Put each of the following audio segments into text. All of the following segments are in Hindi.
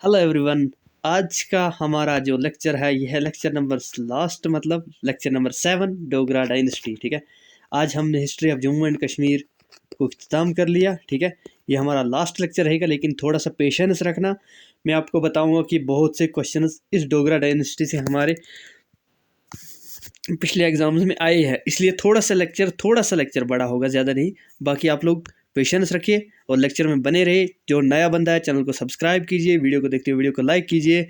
Hello everyone. आज का हमारा जो लेक्चर है यह है लेक्चर नंबर लास्ट मतलब लेक्चर नंबर 7 डोगरा डायनेस्टी। ठीक है, आज हमने history of Jammu and Kashmir को इख्तिताम कर लिया। ठीक है, ये हमारा लास्ट लेक्चर रहेगा, लेकिन थोड़ा सा पेशेंस रखना। मैं आपको बताऊंगा कि बहुत से क्वेश्चंस इस डोगरा डायनेस्टी से हमारे पिछले एग्जाम्स में आए हैं, इसलिए थोड़ा सा लेक्चर बड़ा होगा, ज़्यादा नहीं। बाकी आप लोग पेशेंस रखिए और लेक्चर में बने रहे। जो नया बंदा है चैनल को सब्सक्राइब कीजिए, वीडियो को देखते हुए वीडियो को लाइक कीजिए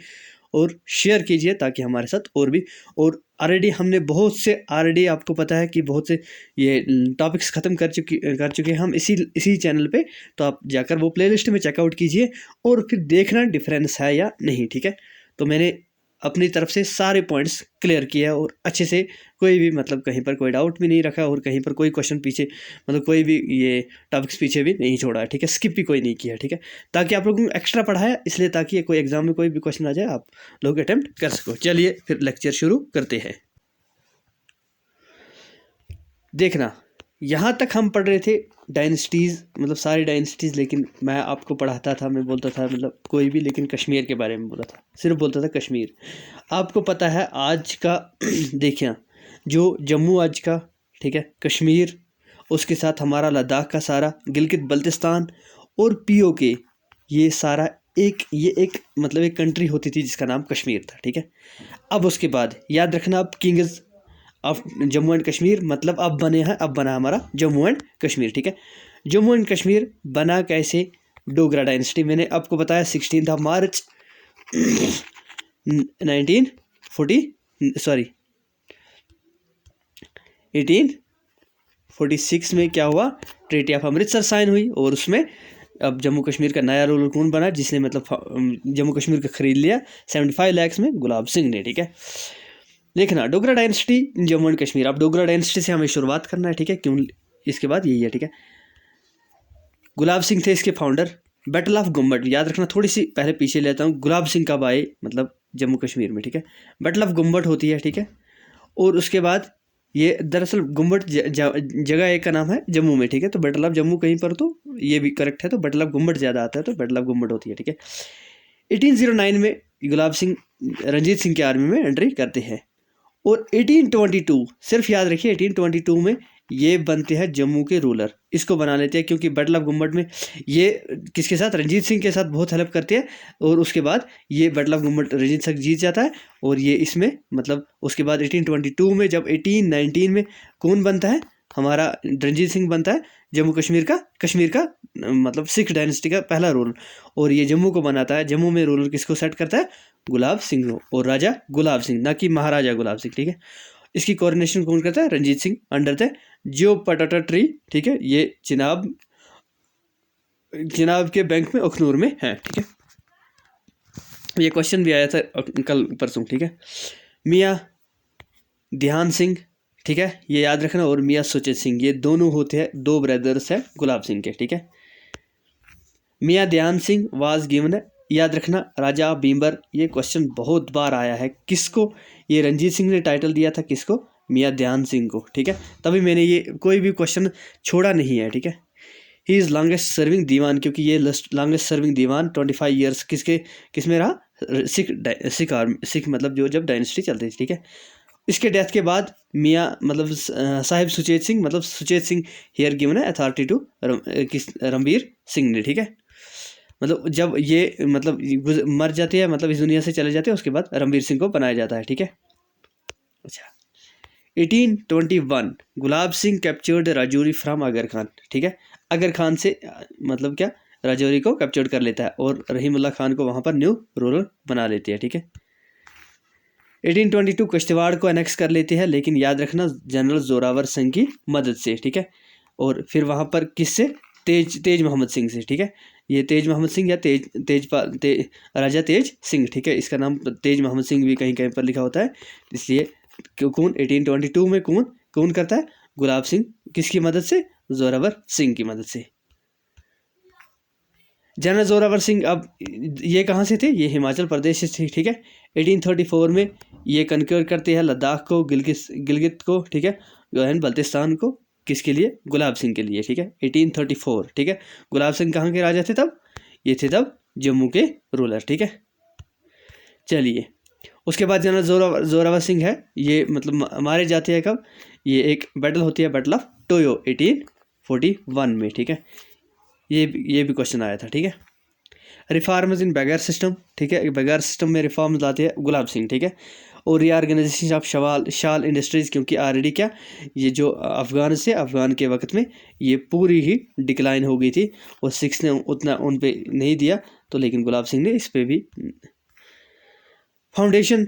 और शेयर कीजिए, ताकि हमारे साथ और भी ऑलरेडी हमने ऑलरेडी आपको पता है कि बहुत से ये टॉपिक्स ख़त्म कर चुके हैं हम इसी चैनल पे। तो आप जाकर वो प्लेलिस्ट में चेकआउट कीजिए और फिर देखना डिफरेंस है या नहीं। ठीक है, तो मैंने अपनी तरफ से सारे पॉइंट्स क्लियर किया है और अच्छे से कोई भी मतलब कहीं पर कोई डाउट भी नहीं रखा और कहीं पर कोई क्वेश्चन पीछे मतलब कोई भी ये टॉपिक्स पीछे भी नहीं छोड़ा है। ठीक है, स्किप भी कोई नहीं किया। ठीक है, ताकि आप लोगों को एक्स्ट्रा पढ़ाया, इसलिए ताकि कोई एग्जाम में कोई भी क्वेश्चन आ जाए आप लोग अटेम्प्ट कर सको। चलिए फिर लेक्चर शुरू करते हैं। देखना, यहाँ तक हम पढ़ रहे थे डायनेस्टीज़ मतलब सारी डायनेस्टीज़, लेकिन मैं आपको पढ़ाता था, मैं बोलता था मतलब कोई भी, लेकिन कश्मीर के बारे में बोला था, सिर्फ बोलता था कश्मीर। आपको पता है आज का देखिए जो जम्मू आज का, ठीक है, कश्मीर, उसके साथ हमारा लद्दाख का सारा, गिलगित बल्तिस्तान और पीओके, ये सारा एक मतलब एक कंट्री होती थी जिसका नाम कश्मीर था। ठीक है, अब उसके बाद याद रखना, अब Kings of Jammu and Kashmir मतलब अब बना हमारा जम्मू एंड कश्मीर। ठीक है, जम्मू एंड कश्मीर बना कैसे? डोगरा डायनेस्टी। मैंने आपको बताया 16 मार्च 1846 में क्या हुआ? ट्रीटी ऑफ अमृतसर साइन हुई और उसमें अब जम्मू कश्मीर का नया रूलर कौन बना, जिसने मतलब जम्मू कश्मीर का खरीद लिया 75 लाख में? गुलाब सिंह ने। ठीक है, देखना डोगरा डायनेस्टी जम्मू एंड कश्मीर। अब डोगरा डायनेस्टी से हमें शुरुआत करना है। ठीक है, क्यों इसके बाद यही है। ठीक है, गुलाब सिंह थे इसके फाउंडर। बैटल ऑफ गुम्बट याद रखना, थोड़ी सी पहले पीछे लेता हूँ। गुलाब सिंह कब आए मतलब जम्मू कश्मीर में? ठीक है, बैटल ऑफ गुम्बट होती है। ठीक है, और उसके बाद ये दरअसल गुम्बट जगह एक का नाम है जम्मू में। ठीक है, तो बैटल ऑफ जम्मू कहीं पर, तो ये भी करेक्ट है, तो बैटल ऑफ गुम्बट ज़्यादा आता है, तो बैटल ऑफ गुम्बट होती है। ठीक है, 1809 में गुलाब सिंह रंजीत सिंह की आर्मी में एंट्री करते हैं और 1822 सिर्फ याद रखिए 1822 में ये बनते हैं जम्मू के रूलर। इसको बना लेते हैं क्योंकि बैटल ऑफ गुम्बट में ये किसके साथ? रंजीत सिंह के साथ बहुत हेल्प करते हैं और उसके बाद ये बैटल ऑफ गुम्बट रंजीत सिंह जीत जाता है और ये इसमें मतलब उसके बाद 1822 में जब 1819 में कौन बनता है? हमारा रंजीत सिंह बनता है जम्मू कश्मीर का मतलब सिख डायनेस्टी का पहला रूलर और ये जम्मू को बनाता है। जम्मू में रूलर किसको सेट करता है? गुलाब सिंह और राजा गुलाब सिंह, ना कि महाराजा गुलाब सिंह। ठीक है, इसकी कोऑर्डिनेशन कौन करता है? रंजीत सिंह अंडर द जियो पटाटा ट्री। ठीक है, ये चिनाब के बैंक में अखनूर में है। ठीक है, ये क्वेश्चन भी आया था कल परसों। ठीक है, मियाँ ध्यान सिंह, ठीक है, ये याद रखना, और मियाँ सुचेत सिंह, ये दोनों होते हैं, दो ब्रदर्स हैं गुलाब सिंह के। ठीक है, मियाँ ध्यान सिंह वाज गिवन, याद रखना, राजा बीबर। ये क्वेश्चन बहुत बार आया है, किसको? ये रंजीत सिंह ने टाइटल दिया था, किसको? मियाँ ध्यान सिंह को। ठीक है, तभी मैंने ये कोई भी क्वेश्चन छोड़ा नहीं है। ठीक है, ही इज़ लॉन्गेस्ट सर्विंग दीवान, क्योंकि ये लॉन्गेस्ट सर्विंग दीवान 25 ईयर्स किस में रहा? सिख मतलब जो जब डायनेस्टी चलती थी। ठीक है, इसके डेथ के बाद मियाँ मतलब साहिब सुचेत सिंह मतलब सुचेत सिंह हेयर गिवन है अथॉरिटी टू रणबीर सिंह ने। ठीक है, मतलब जब ये मतलब मर जाते हैं, मतलब इस दुनिया से चले जाते हैं, उसके बाद रणबीर सिंह को बनाया जाता है। ठीक है, अच्छा 1821 गुलाब सिंह कैप्चर्ड राजौरी फ्रॉम अगर खान। ठीक है, अगर खान से मतलब क्या? राजौरी को कैप्चर कर लेता है और रहीमुल्ला खान को वहाँ पर न्यू रूलर बना लेते हैं। ठीक है, 1822 किश्तवाड़ को एनेक्स कर लेते हैं, लेकिन याद रखना जनरल जोरावर सिंह की मदद से। ठीक है, और फिर वहाँ पर किससे? तेज मोहम्मद सिंह से। ठीक है, ये तेज मोहम्मद सिंह या राजा तेज सिंह। ठीक है, इसका नाम तेज मोहम्मद सिंह भी कहीं कहीं पर लिखा होता है, इसलिए कौन 1822 में कौन करता है? गुलाब सिंह किसकी मदद से? जोरावर सिंह की मदद से। जनरल जोरावर सिंह अब ये कहाँ से थे? ये हिमाचल प्रदेश से थे। ठीक है, 1834 में ये कन्क्योर करते हैं लद्दाख को, गिलगित को, ठीक है, बल्तिस्तान को। किसके लिए? गुलाब सिंह के लिए। ठीक है, 1834। ठीक है, गुलाब सिंह कहाँ के राजा थे तब? ये थे तब जम्मू के रूलर, ठीक है। चलिए, उसके बाद जनरल जोरावर सिंह है, ये मतलब मारे जाते हैं कब, ये एक बैटल होती है, बैटल ऑफ टोयो 1841 में, ठीक है। ये भी क्वेश्चन आया था, ठीक है। रिफॉर्म्स इन बेगर सिस्टम, ठीक है, बेगर सिस्टम में रिफॉर्म्स लाते हैं गुलाब सिंह, ठीक है। और रीऑर्गेनाइजेशन ऑफ शाल इंडस्ट्रीज़, क्योंकि ऑलरेडी क्या ये जो अफ़गान के वक्त में ये पूरी ही डिक्लाइन हो गई थी और सिक्स ने उतना उन पे नहीं दिया, तो लेकिन गुलाब सिंह ने इस पे भी फाउंडेशन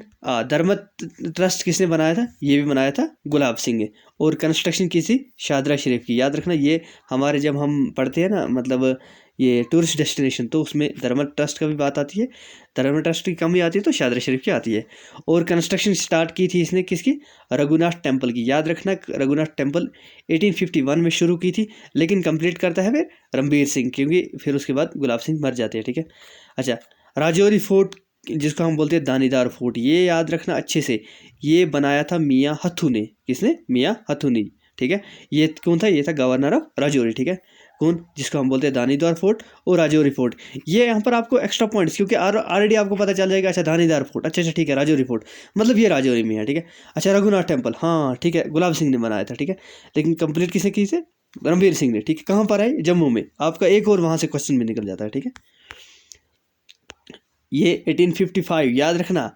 धर्मत ट्रस्ट किसने बनाया था, ये भी बनाया था गुलाब सिंह ने। और कंस्ट्रक्शन की थी शादरा शरीफ की, याद रखना ये हमारे जब हम पढ़ते हैं ना मतलब ये टूरिस्ट डेस्टिनेशन, तो उसमें धर्मत ट्रस्ट का भी बात आती है, धर्मत ट्रस्ट की कमी आती है तो शादरा शरीफ की आती है। और कंस्ट्रक्शन स्टार्ट की थी इसने किसकी, रघुनाथ टेम्पल की, याद रखना रघुनाथ टेम्पल 1851 में शुरू की थी, लेकिन कंप्लीट करता है फिर रणबीर सिंह, क्योंकि फिर उसके बाद गुलाब सिंह मर जाते हैं, ठीक है। अच्छा, राजौरी फोर्ट जिसको हम बोलते हैं दानीदार फोर्ट, ये याद रखना अच्छे से, ये बनाया था मियाँ हथू ने, किसने, मियाँ हथू ने, ठीक है। ये कौन था, ये था गवर्नर ऑफ राजौरी, ठीक है, कौन, जिसको हम बोलते हैं दानीदार फोर्ट और राजौरी फोर्ट। ये यहाँ पर आपको एक्स्ट्रा पॉइंट्स, क्योंकि ऑलरेडी आपको पता चल जाएगा, अच्छा दानीदार फोर्ट, अच्छा ठीक है, राजौरी फोर्ट मतलब ये राजौरी में है, ठीक है। अच्छा, रघुनाथ टेम्पल, हाँ ठीक है, गुलाब सिंह ने बनाया था, ठीक है, लेकिन कंप्लीट किसने की थे, रणबीर सिंह ने, ठीक है। कहाँ पर है, जम्मू में, आपका एक और वहाँ से क्वेश्चन भी निकल जाता है, ठीक है। ये 1855 याद रखना,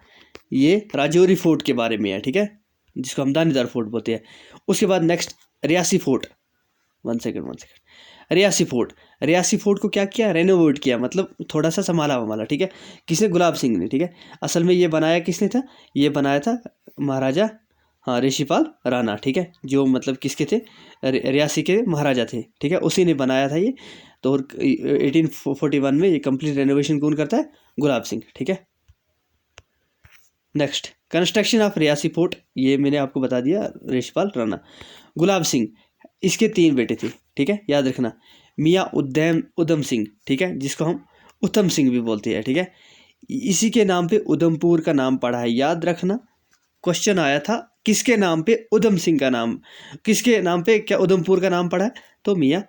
ये राजौरी फोर्ट के बारे में है, ठीक है, जिसको हम दानीदार फोर्ट बोलते हैं। उसके बाद next Reasi fort, one second, Reasi fort को क्या किया, रेनोवेट किया, मतलब थोड़ा सा संभाला, ठीक है, किसने, गुलाब सिंह ने, ठीक है। असल में ये बनाया किसने था, ये बनाया था महाराजा, हाँ, ऋषिपाल राणा, ठीक है, जो मतलब किसके थे, रियासी के महाराजा थे, ठीक है, उसी ने बनाया था ये। तो 1841 में ये कंप्लीट रेनोवेशन कौन करता है, गुलाब सिंह, ठीक है। Next, construction of Reasi fort, ये मैंने आपको बता दिया, ऋषिपाल राणा। गुलाब सिंह, इसके 3 बेटे थे, ठीक है, याद रखना, मियाँ उधम सिंह, ठीक है, जिसको हम उत्तम सिंह भी बोलते हैं, ठीक है, इसी के नाम पे उधमपुर का नाम पड़ा है, याद रखना। क्वेश्चन आया था किसके नाम पे उधम सिंह का नाम, किसके नाम पे क्या उधमपुर का नाम पड़ा है, तो मियाँ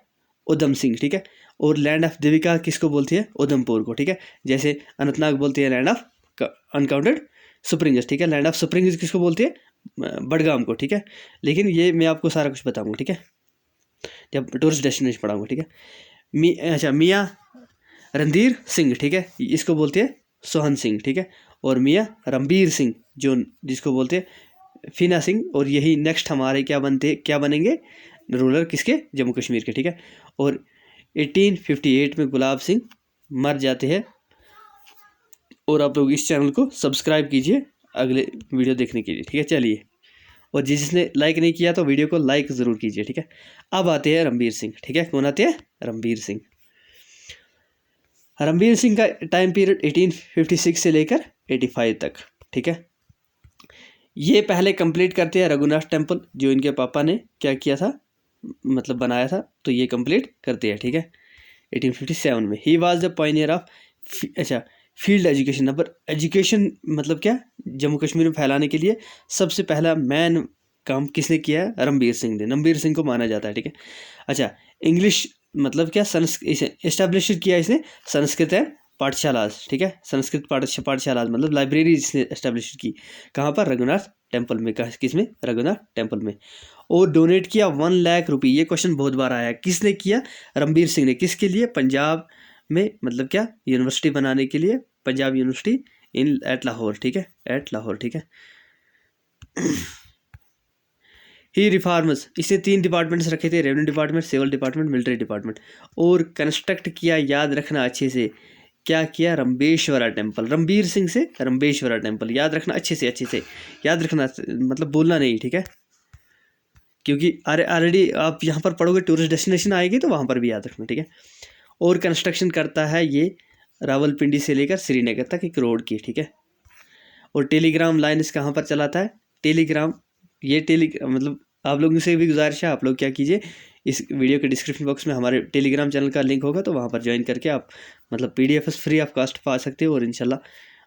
उधम सिंह, ठीक है। और लैंड ऑफ देविका किसको बोलती है, उधमपुर को, ठीक है, जैसे अनंतनाग बोलती है लैंड ऑफ अनकाउंटेड स्प्रिंग्स, ठीक है, लैंड ऑफ स्प्रिंग्स किसको बोलती है, बडगाम को, ठीक है। लेकिन ये मैं आपको सारा कुछ बताऊंगा, ठीक है, जब टूरिस्ट डेस्टिनेशन पढ़ाऊंगा, ठीक है। अच्छा, मियाँ रणधीर सिंह, ठीक है, इसको बोलते हैं सोहन सिंह, ठीक है। और मियाँ रणबीर सिंह, जो जिसको बोलते हैं फीना सिंह, और यही नेक्स्ट हमारे क्या बनेंगे, रूलर किसके, जम्मू कश्मीर के, ठीक है। और 1858 में गुलाब सिंह मर जाते हैं। और आप लोग इस चैनल को सब्सक्राइब कीजिए अगले वीडियो देखने के लिए, ठीक है। चलिए, और जिसने लाइक नहीं किया तो वीडियो को लाइक ज़रूर कीजिए, ठीक है। अब आते हैं रणबीर सिंह, ठीक है, कौन आते हैं, रणबीर सिंह। रणबीर सिंह का टाइम पीरियड 1856 से लेकर 85 तक, ठीक है। ये पहले कंप्लीट करते हैं रघुनाथ टेम्पल, जो इनके पापा ने क्या किया था, मतलब बनाया था, तो ये कंप्लीट करते हैं, ठीक है, 1857 में। He was the Pioneer of, अच्छा, फील्ड एजुकेशन, नंबर एजुकेशन मतलब क्या, जम्मू कश्मीर में फैलाने के लिए सबसे पहला मैन काम किसने किया है, रणबीर सिंह ने, रणबीर सिंह को माना जाता है, ठीक है। अच्छा, इंग्लिश मतलब क्या, इस्टेब्लिश किया इसने संस्कृत है पाठशाला, ठीक है, संस्कृत पाठशाला मतलब लाइब्रेरी इसने एस्टेब्लिश की, कहाँ पर, रघुनाथ टेम्पल में, किसमें, रघुनाथ टेम्पल में। और डोनेट किया 1 लाख रुपये, ये क्वेश्चन बहुत बार आया है, किसने किया, रणबीर सिंह ने, किसके लिए, पंजाब में मतलब क्या, यूनिवर्सिटी बनाने के लिए, पंजाब यूनिवर्सिटी एट लाहौर, ठीक है, एट लाहौर, ठीक है। ही रिफॉर्म्स, इसने 3 डिपार्टमेंट्स रखे थे, revenue department, civil department, military department. और कंस्ट्रक्ट किया, याद रखना अच्छे से, क्या किया, रंबेश्वरा टेम्पल, रणबीर सिंह से रंबेश्वरा टेम्पल, याद रखना अच्छे से याद रखना, मतलब बोलना नहीं, ठीक है, क्योंकि ऑलरेडी आप यहाँ पर पढ़ोगे, टूरिस्ट डेस्टिनेशन आएगी तो वहाँ पर भी याद रखना, ठीक है। और कंस्ट्रक्शन करता है ये रावलपिंडी से लेकर श्रीनगर तक 1 रोड की, ठीक है। और टेलीग्राम लाइन्स कहाँ पर चलाता है, टेलीग्राम, ये मतलब आप लोगों से भी गुजारिश है, आप लोग क्या कीजिए, इस वीडियो के डिस्क्रिप्शन बॉक्स में हमारे टेलीग्राम चैनल का लिंक होगा, तो वहाँ पर ज्वाइन करके आप मतलब PDF फ्री ऑफ कॉस्ट पा सकते हो। और इंशाल्लाह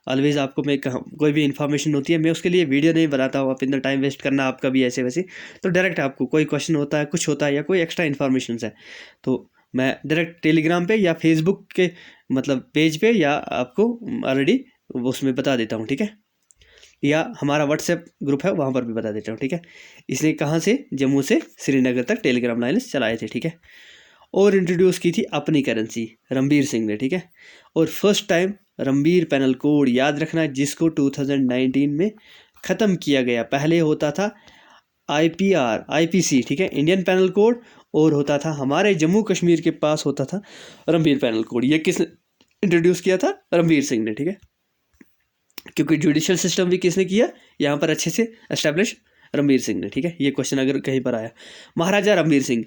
ऑलवेज़ आपको मैं कोई भी इन्फॉर्मेशन होती है, मैं उसके लिए वीडियो नहीं बनाता हूँ, आप इतना टाइम वेस्ट करना आपका भी ऐसे वैसे, तो डायरेक्ट आपको कोई क्वेश्चन होता है, कुछ होता है, या कोई एक्स्ट्रा इन्फॉर्मेशन है, तो मैं डायरेक्ट टेलीग्राम पे या फेसबुक के मतलब पेज पे या आपको ऑलरेडी उसमें बता देता हूँ, ठीक है, या हमारा व्हाट्सएप ग्रुप है वहाँ पर भी बता देता हूँ, ठीक है। इसने कहाँ से, जम्मू से श्रीनगर तक टेलीग्राम लाइन्स चलाए थे, ठीक है। और इंट्रोड्यूस की थी अपनी करेंसी रणबीर सिंह ने, ठीक है। और first time Ranbir panel code याद रखना, जिसको 2019 में ख़त्म किया गया। पहले होता था IPC, ठीक है, इंडियन पैनल कोड, और होता था हमारे जम्मू कश्मीर के पास होता था रणबीर पैनल कोड। ये किसने इंट्रोड्यूस किया था? रणबीर सिंह ने, ठीक है। क्योंकि जुडिशियल सिस्टम भी किसने किया यहाँ पर अच्छे से एस्टेब्लिश? रणबीर सिंह ने, ठीक है। ये क्वेश्चन अगर कहीं पर आया, महाराजा रणबीर सिंह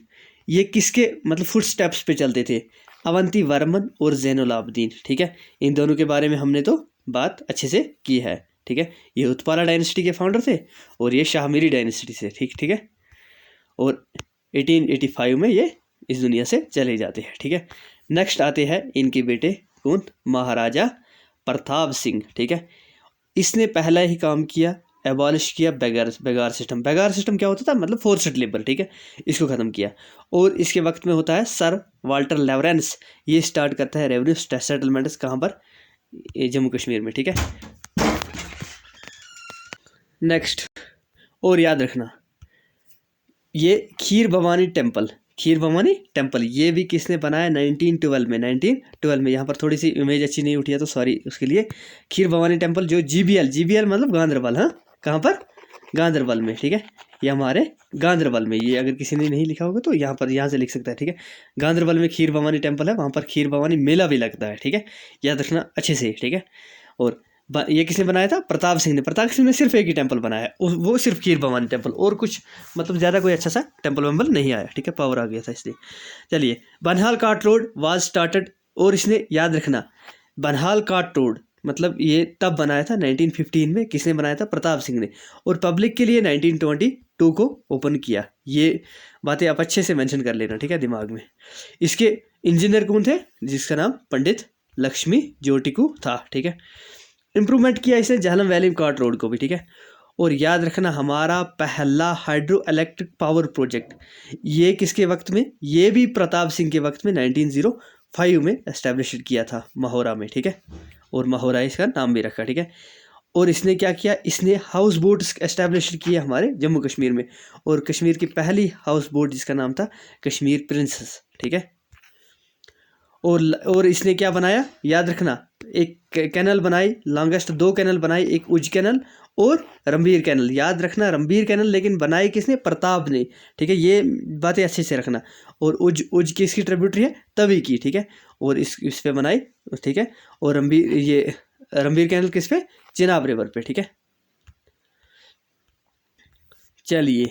ये किसके मतलब फुट स्टेप्स पे चलते थे? अवंती वर्मन और जैनुल आबदीन, ठीक है। इन दोनों के बारे में हमने तो बात अच्छे से की है, ठीक है। ये उत्पाला डायनेस्टी के फाउंडर थे और ये शाहमीरी डायनेस्टी से, ठीक है। और 1885 में ये इस दुनिया से चले जाते हैं, ठीक है। नेक्स्ट आते हैं इनके बेटे कौन? महाराजा प्रताप सिंह, ठीक है। इसने पहला ही काम किया, एबॉलिश किया बेगार सिस्टम। बेगार सिस्टम क्या होता था? मतलब फोर्स्ड लेबर, ठीक है, इसको ख़त्म किया। और इसके वक्त में होता है सर वाल्टर लॉरेंस, ये स्टार्ट करता है रेवेन्यू सेटलमेंट्स, कहाँ पर? जम्मू कश्मीर में, ठीक है। नेक्स्ट और याद रखना, ये खीर भवानी टेम्पल ये भी किसने बनाया? 1912 में। यहाँ पर थोड़ी सी इमेज अच्छी नहीं उठी है तो सॉरी उसके लिए। खीर भवानी टेम्पल जो GBL मतलब गांधरबल, हाँ, कहाँ पर? गांधरबल में, ठीक है। ये हमारे गांधरबल में, ये अगर किसी ने नहीं लिखा होगा तो यहाँ से लिख सकता है, ठीक है। गांधरबल में खीर भवानी टेम्पल है, वहाँ पर खीर भवानी मेला भी लगता है, ठीक है। याद रखना अच्छे से, ठीक है। और ये किसने बनाया था? प्रताप सिंह ने। प्रताप सिंह ने सिर्फ एक ही टेम्पल बनाया है, वो सिर्फ खीर भवानी टेम्पल, और कुछ मतलब ज़्यादा कोई अच्छा सा टेम्पल वेम्पल नहीं आया, ठीक है, पावर आ गया था इसलिए। चलिए, बनहाल काट रोड वाज स्टार्टेड, और इसने याद रखना बनहाल काट रोड मतलब ये तब बनाया था 1915 में। किसने बनाया था? प्रताप सिंह ने। और पब्लिक के लिए 1922 को ओपन किया। ये बातें आप अच्छे से मेंशन कर लेना, ठीक है, दिमाग में। इसके इंजीनियर कौन थे? जिसका नाम पंडित लक्ष्मी ज्योतिकू था, ठीक है। इम्प्रूवमेंट किया इसने झेलम वैली काट रोड को भी, ठीक है। और याद रखना हमारा पहला हाइड्रो इलेक्ट्रिक पावर प्रोजेक्ट ये किसके वक्त में? ये भी प्रताप सिंह के वक्त में 1905 में एस्टेब्लिश किया था महोरा में, ठीक है। और महोरा इसका नाम भी रखा, ठीक है। और इसने क्या किया? इसने हाउस बोट एस्टेब्लिश किया हमारे जम्मू कश्मीर में, और कश्मीर की पहली हाउस बोट जिसका नाम था कश्मीर प्रिंसेस, ठीक है। और इसने क्या बनाया? याद रखना एक कैनल बनाई, लॉन्गेस्ट 2 कैनल बनाई, एक उज कैनल और रणबीर कैनल। याद रखना रणबीर कैनल लेकिन बनाई किसने? प्रताप ने, ठीक है। ये बातें अच्छे से रखना। और उज किसकी ट्रिब्यूटरी है? तवी की, ठीक है। और इस पे बनाई, ठीक है। और रणबीर कैनल किस पे? चिनाब रिवर पे, ठीक है। चलिए,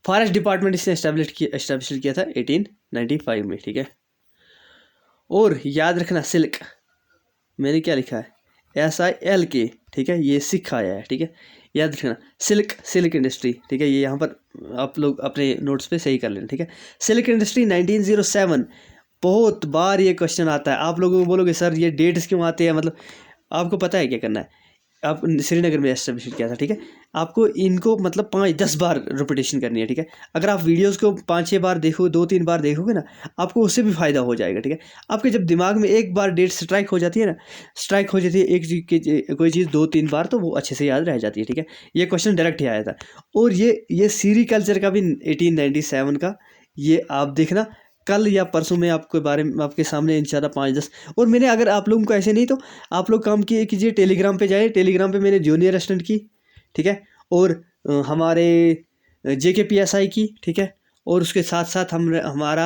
फॉरेस्ट डिपार्टमेंट इसने एस्टेब्लिश किया था 1895 में, ठीक है। और याद रखना सिल्क, मैंने क्या लिखा है? SILK, ठीक है, ये सिख आया है, ठीक है। याद रखना सिल्क इंडस्ट्री, ठीक है। ये यहाँ पर आप लोग अपने नोट्स पे सही कर लेना, ठीक है। Silk industry 1907। बहुत बार ये क्वेश्चन आता है, आप लोगों को बोलोगे सर ये डेट्स क्यों आते हैं, मतलब आपको पता है क्या करना है। आप श्रीनगर में एस्टेब्लिश किया था, ठीक है। आपको इनको मतलब 5-10 बार रिपीटेशन करनी है, ठीक है। अगर आप वीडियोस को 5-6 बार देखो, 2-3 बार देखोगे ना, आपको उससे भी फ़ायदा हो जाएगा, ठीक है। आपके जब दिमाग में एक बार डेट स्ट्राइक हो जाती है ना, कोई चीज़ 2-3 बार, तो वो अच्छे से याद रह जाती है, ठीक है। ये क्वेश्चन डायरेक्ट ही आया था। और ये सीरीकल्चर का भी 1897 का, ये आप देखना कल या परसों में आपके बारे में आपके सामने इंशाल्लाह 5-10। और मैंने, अगर आप लोगों को ऐसे नहीं तो आप लोग काम कीजिए, टेलीग्राम पे जाए, टेलीग्राम पे मैंने जूनियर असिस्टेंट की, ठीक है। और हमारे JKPSI की, ठीक है। और उसके साथ साथ हमारा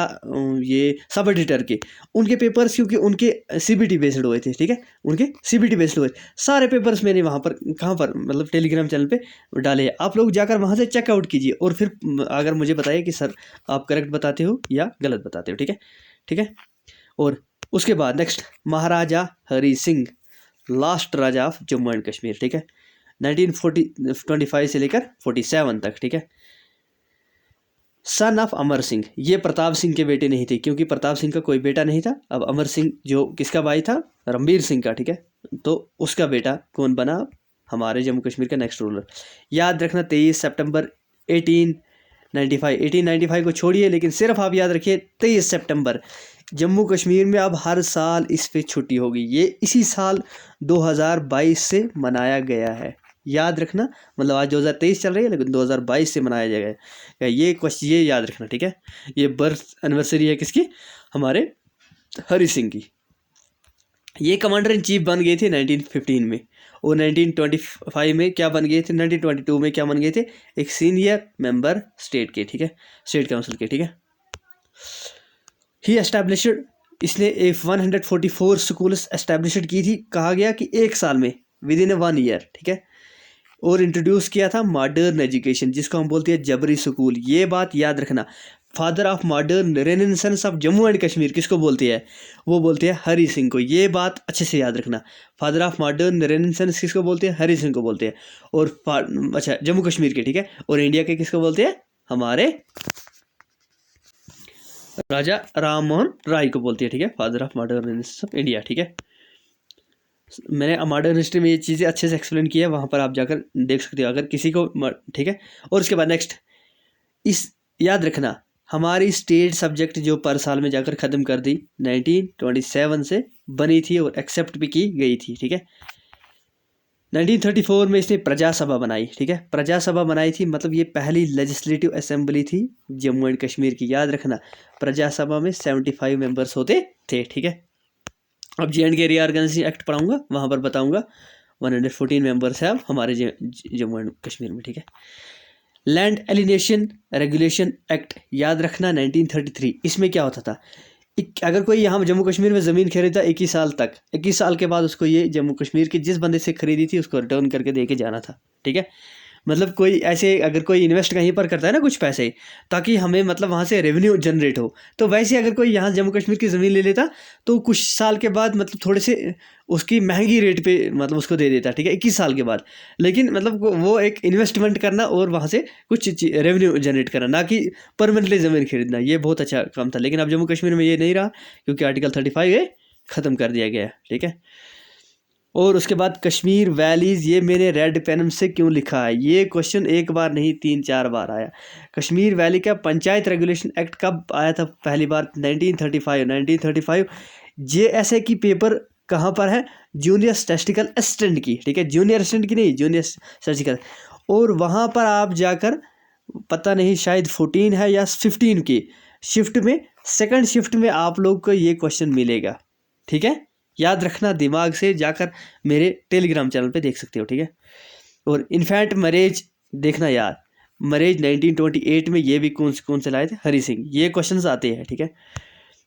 ये सब एडिटर के उनके पेपर्स, क्योंकि उनके CBT बेस्ड हुए थे, ठीक है। उनके CBT बेस्ड हुए सारे पेपर्स मैंने वहाँ पर, कहाँ पर, मतलब टेलीग्राम चैनल पे डाले। आप लोग जाकर वहाँ से चेकआउट कीजिए और फिर अगर मुझे बताइए कि सर आप करेक्ट बताते हो या गलत बताते हो, ठीक है, ठीक है। और उसके बाद next Maharaja Hari Singh, last Raja of Jammu and Kashmir, ठीक है। 1925 से लेकर 47 तक, ठीक है। सन ऑफ अमर सिंह, ये प्रताप सिंह के बेटे नहीं थे, क्योंकि प्रताप सिंह का कोई बेटा नहीं था। अब अमर सिंह जो किसका भाई था? रणबीर सिंह का, ठीक है। तो उसका बेटा कौन बना? हमारे जम्मू कश्मीर का नेक्स्ट रूलर। याद रखना 23 सितंबर 1895 को छोड़िए, लेकिन सिर्फ आप याद रखिए 23 सितंबर जम्मू कश्मीर में अब हर साल इस पे छुट्टी होगी। ये इसी साल 2022 से मनाया गया है, याद रखना। मतलब आज 2023 चल रही है, लेकिन 2022 से मनाया जाएगा। ये क्वेश्चन ये याद रखना, ठीक है। ये बर्थ एनिवर्सरी है किसकी? हमारे हरि सिंह की। ये कमांडर इन चीफ बन गए थे 1915 में, और 1925 में क्या बन गए थे? 1922 में क्या बन गए थे? एक सीनियर मेंबर स्टेट के, ठीक है, स्टेट काउंसिल के, ठीक है। ही एस्टैब्लिश्ड, इसने 144 स्कूल्स एस्टैब्लिश्ड की थी। कहा गया कि एक साल में, विद इन 1 ईयर, ठीक है। और इंट्रोड्यूस किया था मॉडर्न एजुकेशन, जिसको हम बोलते हैं जबरी स्कूल। ये बात याद रखना। Father of modern renaissance of Jammu and Kashmir किसको बोलते हैं? वो बोलते हैं हरि सिंह को। ये बात अच्छे से याद रखना। फादर ऑफ मॉडर्न रेनेसेंस किसको बोलते हैं? हरि सिंह को बोलते हैं। और अच्छा, जम्मू कश्मीर के, ठीक है। और इंडिया के किसको बोलते हैं? हमारे राजा राम मोहन राय को बोलती है, ठीक है। Father of modern renaissance of India, ठीक है। मैंने मॉडर्न हिस्ट्री में ये चीज़ें अच्छे से एक्सप्लेन की है, वहाँ पर आप जाकर देख सकते हो अगर किसी को, ठीक है। और उसके बाद नेक्स्ट, इस याद रखना, हमारी स्टेट सब्जेक्ट जो पर साल में जाकर ख़त्म कर दी 1927 से बनी थी और एक्सेप्ट भी की गई थी, ठीक है। 1934 में इसने प्रजा सभा बनाई, ठीक है। प्रजा सभा बनाई थी, मतलब ये पहली लेजिस्लेटिव असेंबली थी जम्मू एंड कश्मीर की। याद रखना, प्रजा सभा में 75 मेंबर्स होते थे, ठीक है। अब J&K रीऑर्गेनाइजेशन एक्ट पढ़ाऊंगा, वहाँ पर बताऊंगा 114 मेंबर्स है अब हमारे जम्मू एंड कश्मीर में, ठीक है। लैंड एलिनेशन रेगुलेशन एक्ट, याद रखना 1933। इसमें क्या होता था? अगर कोई यहाँ जम्मू कश्मीर में ज़मीन खरीदा 21 साल तक, 21 साल के बाद उसको ये जम्मू कश्मीर की जिस बंदे से खरीदी थी उसको रिटर्न करके दे के जाना था, ठीक है। मतलब कोई ऐसे अगर कोई इन्वेस्ट कहीं पर करता है ना कुछ पैसे, ताकि हमें मतलब वहाँ से रेवेन्यू जनरेट हो, तो वैसे अगर कोई यहाँ जम्मू कश्मीर की ज़मीन ले लेता तो कुछ साल के बाद मतलब थोड़े से उसकी महंगी रेट पे मतलब उसको दे देता, ठीक है, 21 साल के बाद। लेकिन मतलब वो एक इन्वेस्टमेंट करना और वहाँ से कुछ रेवेन्यू जनरेट करना, ना कि परमानेंटली ज़मीन खरीदना। ये बहुत अच्छा काम था, लेकिन अब जम्मू कश्मीर में ये नहीं रहा, क्योंकि आर्टिकल 35 ये ख़त्म कर दिया गया है, ठीक है। और उसके बाद कश्मीर वैलीज़, ये मैंने रेड पेन से क्यों लिखा है? ये क्वेश्चन एक बार नहीं 3-4 बार आया। कश्मीर वैली का पंचायत रेगुलेशन एक्ट कब आया था पहली बार? 1935। JSA की पेपर कहाँ पर है? जूनियर स्टैटिस्टिकल असिस्टेंट की, ठीक है। जूनियर असिस्टेंट की नहीं, जूनियर स्टैटिस्टिकल। और वहाँ पर आप जाकर, पता नहीं शायद 14 है या 15 की शिफ्ट में, सेकंड शिफ्ट में आप लोग को ये क्वेश्चन मिलेगा, ठीक है। याद रखना, दिमाग से जाकर मेरे टेलीग्राम चैनल पे देख सकते हो, ठीक है। और इनफैक्ट मैरिज देखना यार, मैरिज 1928 में ये भी कौन से लाए थे? हरि सिंह। ये क्वेश्चंस आते हैं, ठीक है।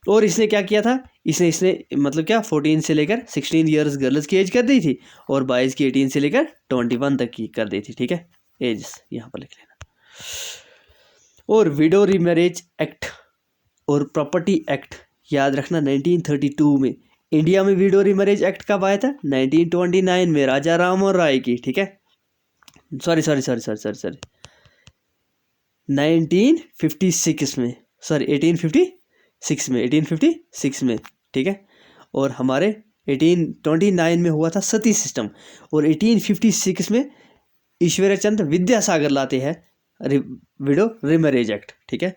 और इसने क्या किया था? इसने मतलब क्या 14 से लेकर 16 ईयर्स गर्ल्स की एज कर दी थी, और 22 की 18 से लेकर 21 तक की कर दी थी, ठीक है। एज यहाँ पर लिख लेना। और विडो रीमैरिज एक्ट और प्रॉपर्टी एक्ट, याद रखना 1932 में। इंडिया में विडो रीमैरिज एक्ट कब आया था? 1929 में, राजा राम मोहन राय की, ठीक है। सॉरी 1956 में, सॉरी 1856 में, ठीक है। और हमारे 1829 में हुआ था सती सिस्टम, और 1856 में ईश्वर चंद्र विद्यासागर लाते हैं विडो रीमैरिज एक्ट, ठीक है।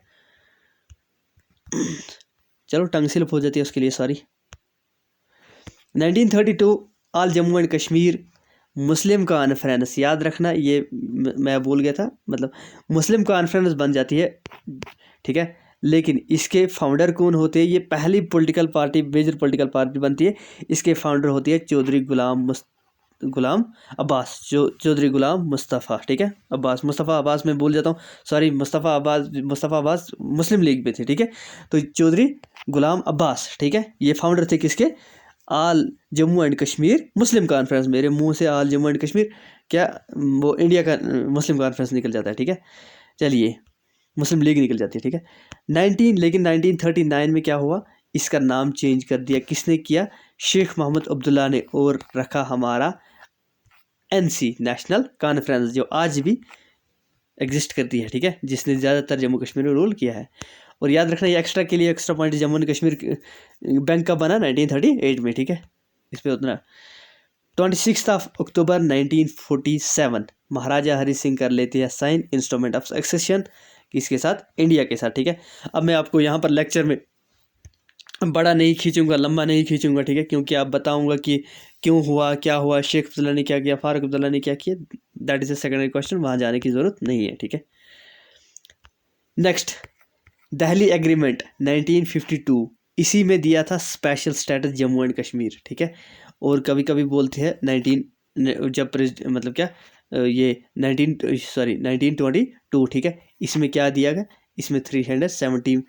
चलो टंग स्लिप हो जाती है, उसके लिए sorry. 1932 all Jammu and Kashmir Muslim conference, याद रखना, ये मैं भूल गया था, मतलब मुस्लिम कॉन्फ्रेंस बन जाती है, ठीक है। लेकिन इसके फाउंडर कौन होते हैं? ये पहली political party, major political party बनती है। इसके फाउंडर होती है चौधरी गुलाम अब्बास, चौधरी गुलाम मुस्तफ़ा, ठीक है। मुस्तफ़ा अब्बास मैं भूल जाता हूँ, सॉरी। मुस्तफ़ा अब्बास मुस्लिम लीग में थे, ठीक है। तो चौधरी गुलाम अब्बास, ठीक है, ये फाउंडर थे किसके? All Jammu and Kashmir Muslim conference. मेरे मुंह से आल जम्मू एंड कश्मीर क्या, वो इंडिया का मुस्लिम कॉन्फ्रेंस निकल जाता है, ठीक है। चलिए, मुस्लिम लीग निकल जाती है, ठीक है। लेकिन 1939 में क्या हुआ? इसका नाम चेंज कर दिया। किसने किया? शेख मोहम्मद अब्दुल्ला ने, और रखा हमारा NC नेशनल कॉन्फ्रेंस, जो आज भी एग्जिस्ट करती है, ठीक है, जिसने ज़्यादातर जम्मू कश्मीर में रूल किया है। और याद रखना, ये extra point, Jammu and Kashmir bank का बना 1938 में, ठीक है। इस पर उतना 26 अक्टूबर 1947 महाराजा हरि सिंह कर लेते हैं साइन इंस्ट्रूमेंट ऑफ सक्सेशन किसके साथ, इंडिया के साथ, ठीक है। अब मैं आपको यहाँ पर लेक्चर में बड़ा नहीं खींचूंगा, लंबा नहीं खींचूंगा, ठीक है, क्योंकि आप बताऊंगा कि क्यों हुआ, क्या हुआ, शेख अब्दुल्ला ने क्या किया, फारूक अब्दुल्ला ने क्या किया, that is a secondary question, वहाँ जाने की ज़रूरत नहीं है, ठीक है। नेक्स्ट, दिल्ली एग्रीमेंट 1952, इसी में दिया था special status Jammu and Kashmir, ठीक है। और कभी कभी बोलते हैं 1922, ठीक है। इसमें क्या दिया गया, इसमें 370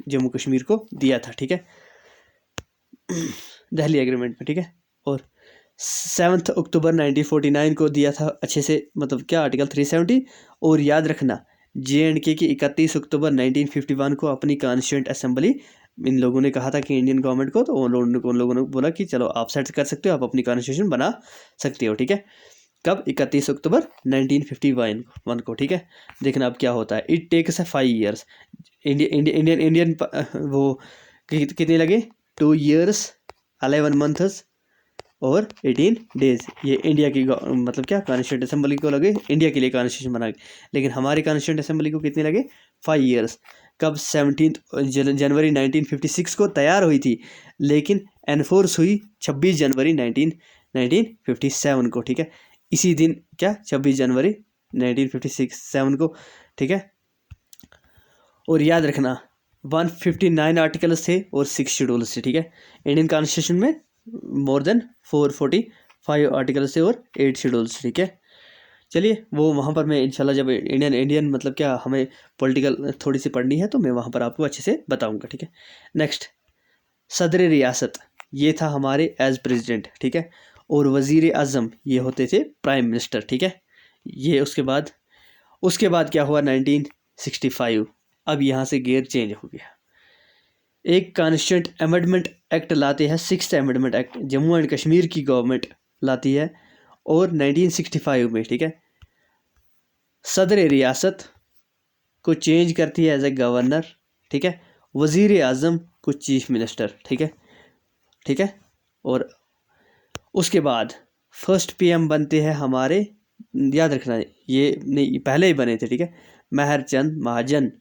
जम्मू कश्मीर को दिया था, ठीक है, दिल्ली एग्रीमेंट में, ठीक है। और 7 अक्टूबर 1949 को दिया था अच्छे से, मतलब क्या, आर्टिकल 370। और याद रखना, JNK की 31 अक्टूबर 1951 को अपनी कॉन्स्टिट्यूंट असेंबली, इन लोगों ने कहा था कि इंडियन गवर्नमेंट को, तो उन लोगों ने बोला कि चलो आप सेट कर सकते हो, आप अपनी कॉन्स्टिट्यूशन बना सकते हो, ठीक है। कब, 31 अक्टूबर 1951 को, ठीक है। देखना अब क्या होता है, इट टेक्स 5 ईयर्स, इंडियन वो कितने लगे, 2 ईयर्स 11 मंथ्स और 18 डेज, ये इंडिया की मतलब क्या, कॉन्स्टिट्यूंट असेंबली को लगे, इंडिया के लिए कॉन्स्टिट्यूशन बना। लेकिन हमारी कॉन्स्टिट्यूंट असेंबली को कितने लगे, 5 ईयर्स। कब, 17 जनवरी 1956 को तैयार हुई थी, लेकिन एनफोर्स हुई 26 जनवरी 1957 को, ठीक है। इसी दिन क्या, 26 जनवरी 1957 को, ठीक है। और याद रखना 159 आर्टिकल्स थे और 6 शेड्यूल्स थे, ठीक है। इंडियन कॉन्स्टिट्यूशन में मोर देन 445 आर्टिकल्स थे और 8 शेड्यूल्स, ठीक है। चलिए, वो वहाँ पर मैं इंशाल्लाह जब इंडियन मतलब क्या, हमें पॉलिटिकल थोड़ी सी पढ़नी है, तो मैं वहाँ पर आपको अच्छे से बताऊँगा, ठीक है। नेक्स्ट, सदर रियासत, ये था हमारे एज प्रेसिडेंट, ठीक है। और वज़ीर आज़म ये होते थे प्राइम मिनिस्टर, ठीक है। ये उसके बाद क्या हुआ, 1965, अब यहाँ से गियर चेंज हो गया। एक कॉन्स्टिट्यूंट अमेंडमेंट एक्ट लाते हैं, 6th amendment act Jammu and Kashmir की गवर्नमेंट लाती है, और 1965 में, ठीक है, सदर रियासत को चेंज करती है एज ए गवर्नर, ठीक है। वज़ीर आज़म को चीफ मिनिस्टर, ठीक है, ठीक है। और उसके बाद फर्स्ट PM बनते हैं हमारे, याद रखना ये नहीं, पहले ही बने थे, ठीक है, मेहर चंद महाजन,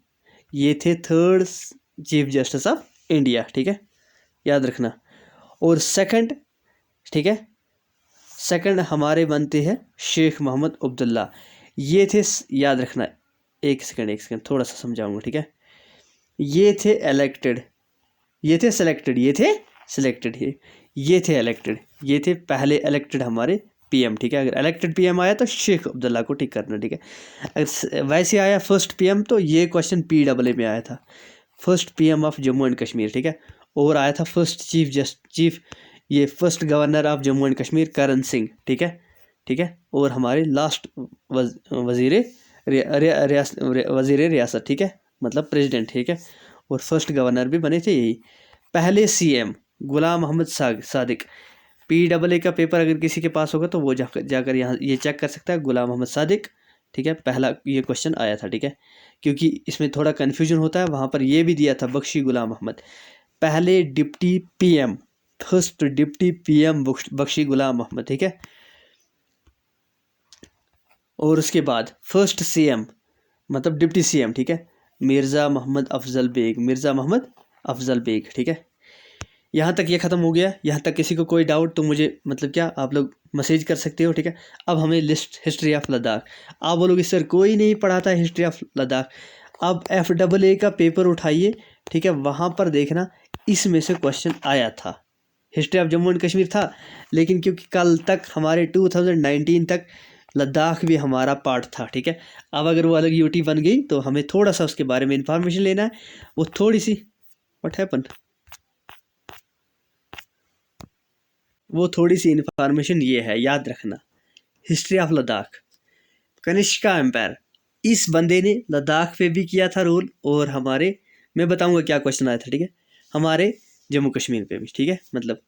ये थे 3rd chief justice of India, ठीक है, याद रखना। और सेकंड, ठीक है, सेकंड हमारे बनते हैं शेख मोहम्मद अब्दुल्ला, ये थे, याद रखना, एक सेकंड थोड़ा सा समझाऊंगा, ठीक है। ये थे इलेक्टेड, ये थे सिलेक्टेड, ये थे सिलेक्टेड, ये थे इलेक्टेड, ये थे पहले इलेक्टेड हमारे PM, ठीक है। अगर इलेक्टेड PM आया तो शेख अब्दुल्ला को टिक करना, ठीक है। अगर वैसे आया फर्स्ट PM, तो ये क्वेश्चन PAA में आया था, first PM of Jammu and Kashmir, ठीक है। और आया था फर्स्ट ये first governor of Jammu and Kashmir Karan Singh, ठीक है, ठीक है। और हमारे लास्ट वजीर रियासत, ठीक है, मतलब प्रेसिडेंट, ठीक है। और फर्स्ट गवर्नर भी बने थे यही। पहले CM गुलाम मोहम्मद सादिक, PAA का पेपर अगर किसी के पास होगा तो वो जाकर यहाँ ये चेक कर सकता है, गुलाम मोहम्मद सादिक, ठीक है, पहला ये क्वेश्चन आया था, ठीक है। क्योंकि इसमें थोड़ा कन्फ्यूजन होता है, वहाँ पर ये भी दिया था बख्शी गुलाम अहमद, पहले deputy PM, first deputy PM Bakshi Ghulam Ahmad, ठीक है। और उसके बाद फर्स्ट CM मतलब डिप्टी CM, ठीक है, मिर्ज़ा मोहम्मद अफजल बेग, ठीक है। यहाँ तक ये ख़त्म हो गया। यहाँ तक किसी को कोई डाउट तो मुझे मतलब क्या, आप लोग मैसेज कर सकते हो, ठीक है। अब हमें लिस्ट हिस्ट्री ऑफ लद्दाख, आप बोलोगे सर कोई नहीं पढ़ाता है हिस्ट्री ऑफ लद्दाख, अब FAA का पेपर उठाइए, ठीक है, वहाँ पर देखना इसमें से क्वेश्चन आया था। History of Jammu and Kashmir था, लेकिन क्योंकि कल तक हमारे 2019 तक लद्दाख भी हमारा पार्ट था, ठीक है। अब अगर वो अलग UT बन गई तो हमें थोड़ा सा उसके बारे में इंफॉर्मेशन लेना है, वो थोड़ी सी व्हाट हैपन, वो थोड़ी सी इंफॉर्मेशन ये है, याद रखना, history of Ladakh, Kanishka empire, इस बंदे ने लद्दाख पे भी किया था रूल, और हमारे, मैं बताऊंगा क्या क्वेश्चन आया था, ठीक है, हमारे जम्मू कश्मीर पे भी, ठीक है, मतलब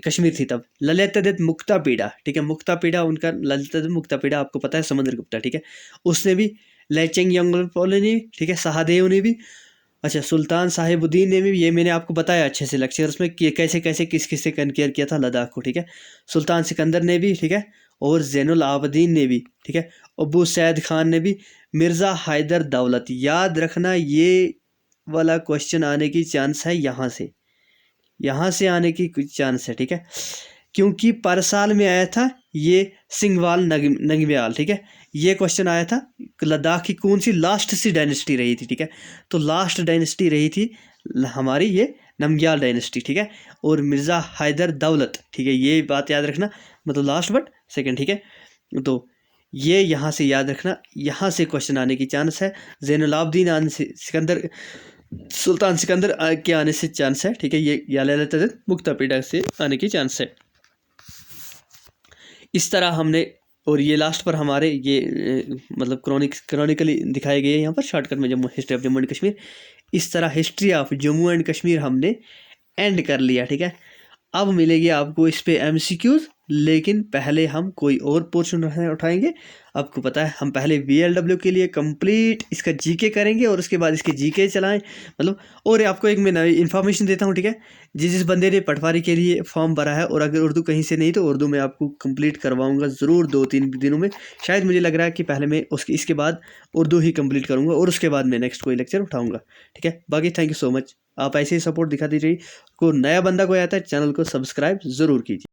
कश्मीर थी तब। ललितादित्य मुक्तापीड़ा, ठीक है, मुक्तापीड़ा उनका, ललितादित्य मुक्तापीड़ा आपको पता है, समुद्रगुप्ता, ठीक है, उसने भी, लेचेंग यंगपोल ने भी, ठीक है, शाहदेव ने भी, अच्छा, सुल्तान साहिबुद्दीन ने भी, ये मैंने आपको बताया अच्छे से लेक्चर्स में कि कैसे कैसे किस किस से कन्केयर किया था लद्दाख को, ठीक है। सुल्तान सिकंदर ने भी, ठीक है, और ज़ैनुल आबदीन ने भी, ठीक है, अबू सैद खान ने भी, मिर्ज़ा हैदर दौलत। याद रखना ये वाला क्वेश्चन आने की चांस है यहाँ से आने की कुछ चांस है, ठीक है, क्योंकि पर साल में आया था ये सिंघवाल नंगम्याल, ठीक है। ये क्वेश्चन आया था लद्दाख की कौन सी लास्ट सी डायनेस्टी रही थी, ठीक है, तो लास्ट डायनेस्टी रही थी हमारी ये नमग्याल डायनेस्टी, ठीक है, और मिर्ज़ा हैदर दौलत, ठीक है, ये बात याद रखना, मतलब लास्ट बट सेकंड, ठीक है। तो ये यहाँ से याद रखना, यहाँ से क्वेश्चन आने की चांस है। ज़ैनुलाब्दीन आने से सिकंदर, सुल्तान सिकंदर के आने से चांस है, ठीक है, ये या ललित मुक्तापिंड से आने की चांस है। इस तरह हमने, और ये लास्ट पर हमारे ये मतलब क्रॉनिकली दिखाए गए यहाँ पर शॉर्टकट में Jammu history of Jammu and Kashmir. इस तरह history of Jammu and Kashmir हमने एंड कर लिया, ठीक है। अब मिलेगी आपको इस पे MCQs, लेकिन पहले हम कोई और पोर्शन उठाएंगे। आपको पता है हम पहले VLW के लिए कंप्लीट इसका GK करेंगे और उसके बाद इसके GK चलाएं, मतलब। और आपको एक मैं नई इन्फॉर्मेशन देता हूं, ठीक है, जिस बंदे ने पटवारी के लिए फॉर्म भरा है और अगर उर्दू कहीं से नहीं तो उर्दू में आपको कंप्लीट करवाऊंगा ज़रूर 2-3 दिनों में। शायद मुझे लग रहा है कि पहले मैं इसके बाद उर्दू ही कंप्लीट करूँगा और उसके बाद मैं नेक्स्ट कोई लेक्चर उठाऊँगा, ठीक है। बाकी थैंक यू सो मच, आप ऐसे ही सपोर्ट दिखाते रहिए। को नया बंदा कोई आता है चैनल को सब्सक्राइब ज़रूर कीजिए।